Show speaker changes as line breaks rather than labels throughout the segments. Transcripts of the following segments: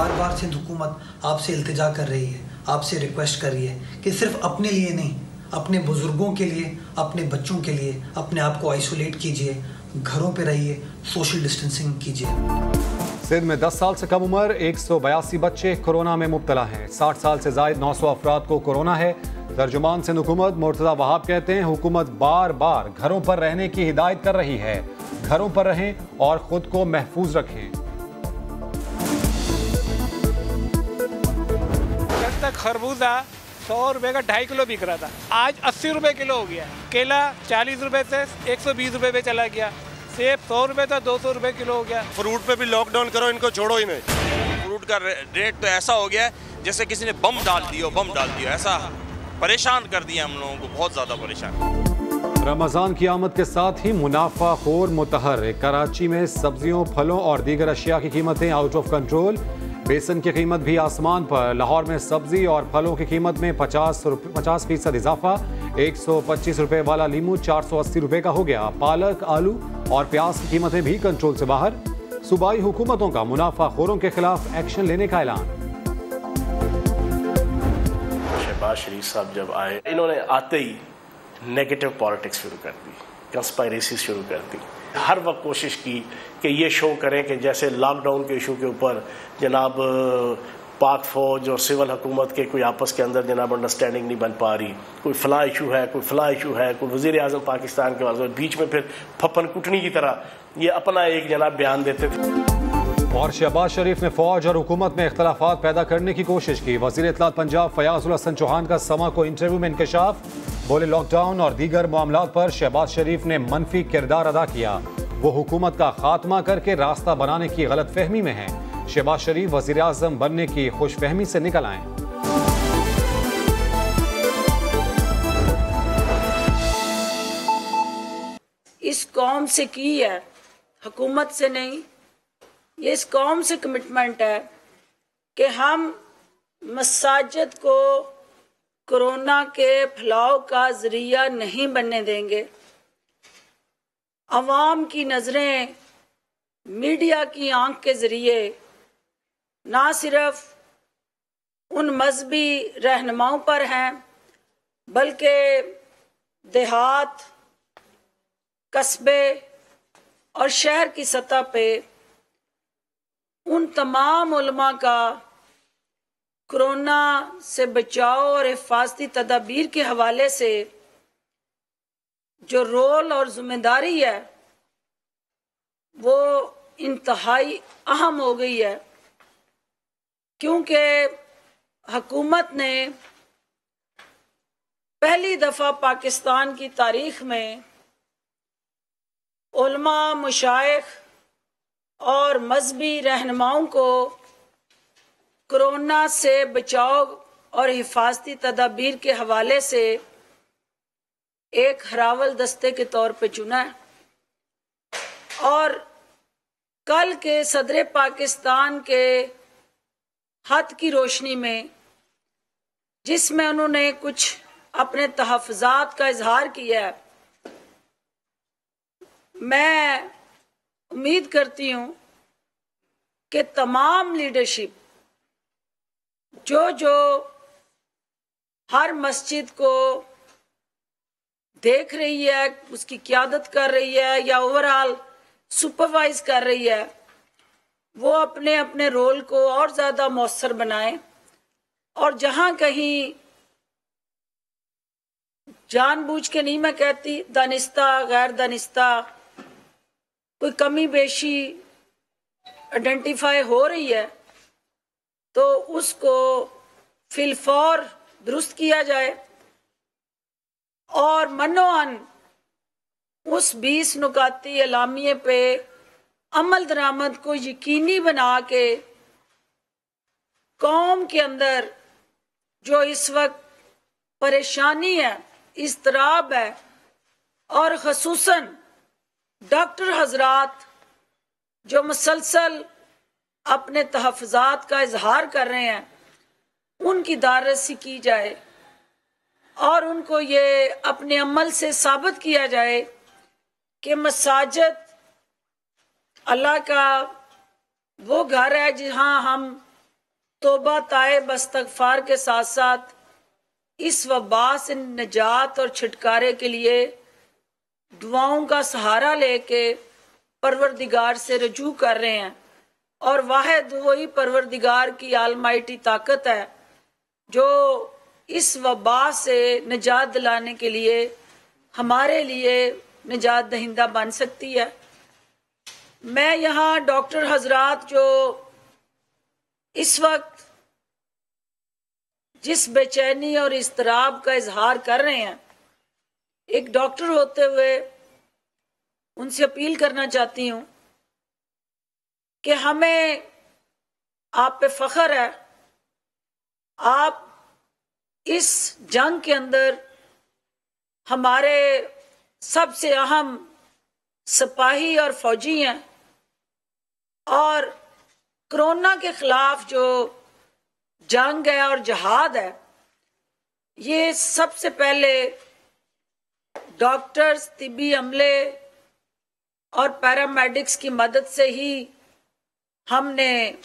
बार बार सिंध हुकूमत आपसे इल्तिजा कर रही है, आपसे रिक्वेस्ट कर रही है कि सिर्फ अपने लिए नहीं, अपने बुजुर्गों के लिए, अपने बच्चों के लिए अपने आप को आइसोलेट कीजिए, घरों पे रहिए, सोशल डिस्टेंसिंग कीजिए।
सिंध में 10 साल से कम उम्र 182 बच्चे कोरोना में मुब्तला हैं। 60 साल से जायद 900 अफराद को कोरोना है। तर्जुमान सिंध हुकूमत मुर्तज़ा वहाब कहते हैं, हुकूमत बार बार घरों पर रहने की हिदायत कर रही है। घरों पर रहें और खुद को महफूज रखें।
कल तक खरबूजा 100 रुपए का 2.5 किलो बिक रहा था, आज 80 रुपए किलो हो गया। केला 40 रुपए से 120 रुपए पे चला गया। सेब 100 रुपए था 200 रुपए किलो हो गया।
फ्रूट पे भी लॉकडाउन करो, इनको छोड़ो ही नहीं। फ्रूट का रेट तो ऐसा हो गया है जैसे किसी ने बम डाल दिया, ऐसा परेशान कर दिया हम लोगों को, बहुत ज़्यादा परेशान।
रमज़ान की आमद के साथ ही मुनाफा खोर मुतहर। कराची में सब्जियों, फलों और दीगर अशिया की कीमतें आउट ऑफ कंट्रोल। बेसन की कीमत भी आसमान पर। लाहौर में सब्जी और फलों की कीमत में 50% इजाफा। 125 रुपए वाला लीमू 480 रुपए का हो गया। पालक, आलू और प्याज की कीमतें भी कंट्रोल से बाहर। सूबाई हुकूमतों का मुनाफा खोरों के खिलाफ एक्शन लेने का ऐलान।
शहबाज शरीफ साहब जब आए, इन्होंने आते ही नेगेटिव पॉलिटिक्स शुरू कर दी, कंस्पायरेसी शुरू कर दी। हर वक्त कोशिश की कि ये शो करें कि जैसे लॉकडाउन के इशू के ऊपर जनाब पाक फौज और सिविल हुकूमत के कोई आपस के अंदर जनाब अंडरस्टैंडिंग नहीं बन पा रही, कोई फला इशू है, कोई फला इशू है, कोई वज़ीर आज़म पाकिस्तान के वाज़ बीच में फिर फपन कुटनी की तरह ये अपना एक जनाब बयान देते थे।
और शहबाज शरीफ ने फौज और हुकूमत में इख्तलाफात पैदा करने की कोशिश की। वज़ीर इत्तलात पंजाब फयाजुल हसन चौहान का समा को इंटरव्यू में इंकशाफ। बोले, लॉकडाउन और दीगर मामलात पर शहबाज शरीफ ने मनफी किरदार अदा किया। वो हुकूमत का खात्मा करके रास्ता बनाने की गलत फहमी में है। शहबाज शरीफ वज़ीर आज़म बनने की खुशफहमी से निकल आए।
इस कौम से की है, हुकूमत से नहीं। ये इस कौम से कमिटमेंट है कि हम मसाजिद को कोरोना के फैलाव का जरिया नहीं बनने देंगे। अवाम की नज़रें मीडिया की आंख के ज़रिए ना सिर्फ उन मजहबी रहनुमाओं पर हैं, बल्कि देहात, कस्बे और शहर की सतह पे उन तमाम उलमा का कोरोना से बचाव और हिफाजती तदाबीर के हवाले से जो रोल और जिम्मेदारी है वो इंतहाई अहम हो गई है, क्योंकि हुकूमत ने पहली दफ़ा पाकिस्तान की तारीख में उलमा, मुशाइख और मजहबी रहनुमाओं को कोरोना से बचाव और हिफाजती तदाबीर के हवाले से एक हरावल दस्ते के तौर पे चुना है। और कल के सदर पाकिस्तान के खत की रोशनी में, जिसमें उन्होंने कुछ अपने तहफ़्फ़ुज़ात का इजहार किया है, मैं उम्मीद करती हूँ कि तमाम लीडरशिप जो हर मस्जिद को देख रही है, उसकी क़यादत कर रही है या ओवरऑल सुपरवाइज कर रही है, वो अपने अपने रोल को और ज़्यादा मौसर बनाएं। और जहाँ कहीं जानबूझ के नहीं, मैं कहती दानिस्ता गैर दानिस्ता कोई कमी बेशी आइडेंटिफाई हो रही है, तो उसको फिलफौर दुरुस्त किया जाए और मनोअन उस 20 नुकाती एलामिये पे अमल दरामद को यकीनी बना के कौम के अंदर जो इस वक्त परेशानी है, इज़्तिराब है, और ख़ुसूसन डॉक्टर हजरात जो मुसलसल अपने तहफ़्फ़ुज़ात का इजहार कर रहे हैं, उनकी दारसी की जाए और उनको ये अपने अमल से साबित किया जाए कि मसाजिद अल्लाह का वो घर है जहाँ हम तौबा ताइब इस्तग़फ़ार के साथ साथ इस वबा से निजात और छुटकारे के लिए दुआओं का सहारा लेके परवरदिगार से रजू कर रहे हैं। और वाहिद वही परवरदिगार की आलमाइटी ताकत है जो इस वबा से निजात दिलाने के लिए हमारे लिए निजात दहिंदा बन सकती है। मैं यहाँ डॉक्टर हजरात जो इस वक्त जिस बेचैनी और इस्तराब का इजहार कर रहे हैं, एक डॉक्टर होते हुए उनसे अपील करना चाहती हूँ कि हमें आप पे फख्र है। आप इस जंग के अंदर हमारे सबसे अहम सिपाही और फौजी हैं और कोरोना के खिलाफ जो जंग है और जहाद है, ये सबसे पहले डॉक्टर्स, तिब्बी अमले और पैरामेडिक्स की मदद से ही हमने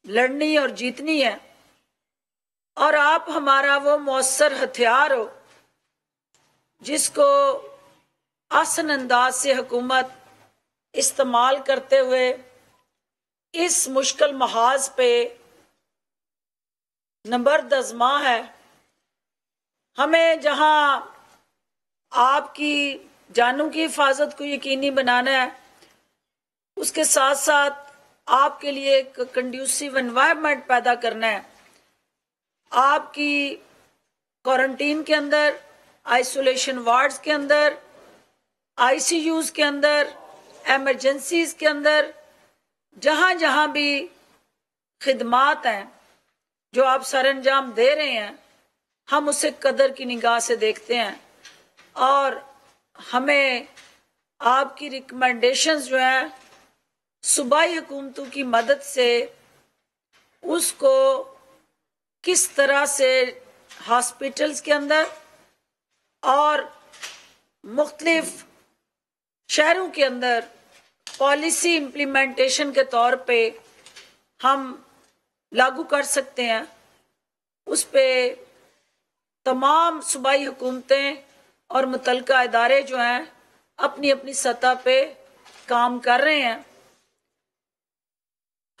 लड़नी और जीतनी है। और आप हमारा वो मौसर हथियार हो जिसको आसान अंदाज से हुकूमत इस्तेमाल करते हुए इस मुश्किल महाज पे नंबर दज़मा है। हमें जहां आपकी जानों की हिफाजत को यकीनी बनाना है, उसके साथ साथ आपके लिए एक कंड्यूसिव एनवायरनमेंट पैदा करना है। आपकी क्वारंटीन के अंदर, आइसोलेशन वार्ड्स के अंदर, आईसीयूज के अंदर, एमरजेंसीज के अंदर, जहां जहां भी खिदमात हैं जो आप सर अंजाम दे रहे हैं, हम उसे कदर की निगाह से देखते हैं और हमें आपकी रिकमेंडेशंस जो हैं सूबाई हुकूमतों की मदद से उसको किस तरह से हॉस्पिटल्स के अंदर और मुख्तलिफ शहरों के अंदर पॉलिसी इम्प्लीमेंटेशन के तौर पे हम लागू कर सकते हैं, उस पे तमाम सूबाई हुकूमतें और मुतलका इदारे जो हैं अपनी अपनी सतह पे काम कर रहे हैं।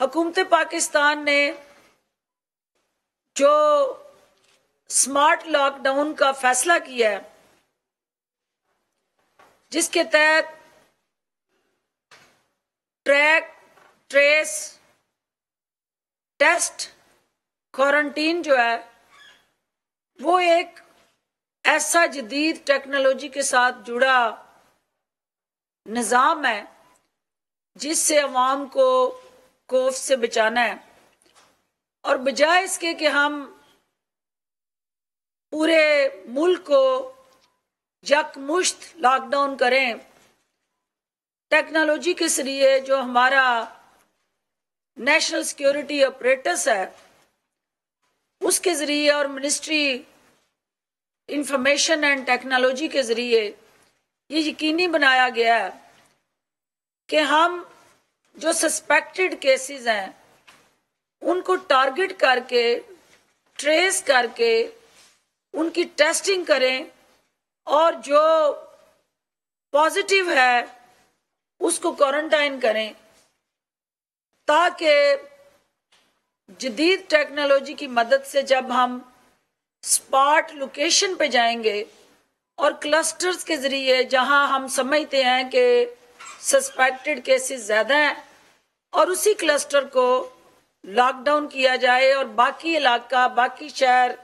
हुकूमत पाकिस्तान ने जो स्मार्ट लॉकडाउन का फैसला किया है, जिसके तहत ट्रैक, ट्रेस, टेस्ट, क्वारंटीन जो है वो एक ऐसा जदीद टेक्नोलॉजी के साथ जुड़ा निज़ाम है जिससे अवाम को खौफ से बचाना है। और बजाय इसके कि हम पूरे मुल्क को यकमुश्त लॉकडाउन करें, टेक्नोलॉजी के जरिए जो हमारा नेशनल सिक्योरिटी ऑपरेटर्स है उसके ज़रिए और मिनिस्ट्री इंफॉर्मेशन एंड टेक्नोलॉजी के ज़रिए ये यकीनी बनाया गया है कि हम जो सस्पेक्टेड केसेस हैं उनको टारगेट करके, ट्रेस करके उनकी टेस्टिंग करें और जो पॉजिटिव है उसको क्वारंटाइन करें, ताकि जदीद टेक्नोलॉजी की मदद से जब हम स्पॉट लोकेशन पे जाएंगे और क्लस्टर्स के ज़रिए जहां हम समझते हैं कि सस्पेक्टेड केसेस ज़्यादा हैं और उसी क्लस्टर को लॉकडाउन किया जाए और बाकी इलाका, बाकी शहर,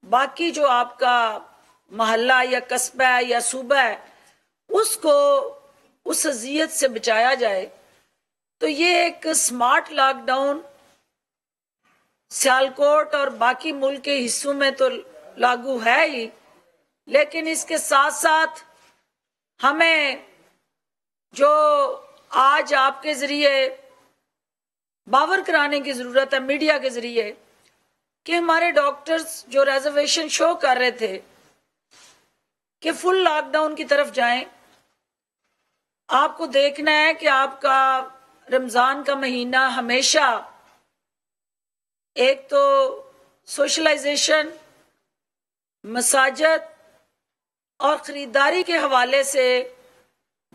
बाकी जो आपका मोहल्ला या कस्बा है या सूबा है उसको उस अजियत से बचाया जाए। तो ये एक स्मार्ट लॉकडाउन सियालकोट और बाकी मुल्क के हिस्सों में तो लागू है ही, लेकिन इसके साथ साथ हमें जो आज आपके जरिए बावर कराने की जरूरत है मीडिया के जरिए कि हमारे डॉक्टर्स जो रिजर्वेशन शो कर रहे थे कि फुल लॉकडाउन की तरफ जाएं। आपको देखना है कि आपका रमजान का महीना हमेशा एक तो सोशलाइजेशन, मसाजद और ख़रीदारी के हवाले से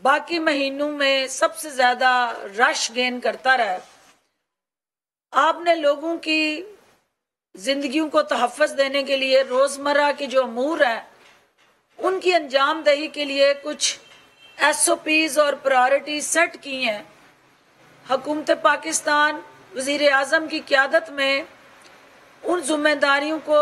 बाकी महीनों में सबसे ज़्यादा रश गेन करता रहा। आपने लोगों की ज़िंदगियों को तहफ़्फ़ुज़ देने के लिए रोज़मर्रा की जो अमूर हैं उनकी अंजाम दही के लिए कुछ SOPs और प्रायोरिटी सेट की हैं। हुकूमत पाकिस्तान वज़ीर आज़म की क़यादत में उन ज़िम्मेदारियों को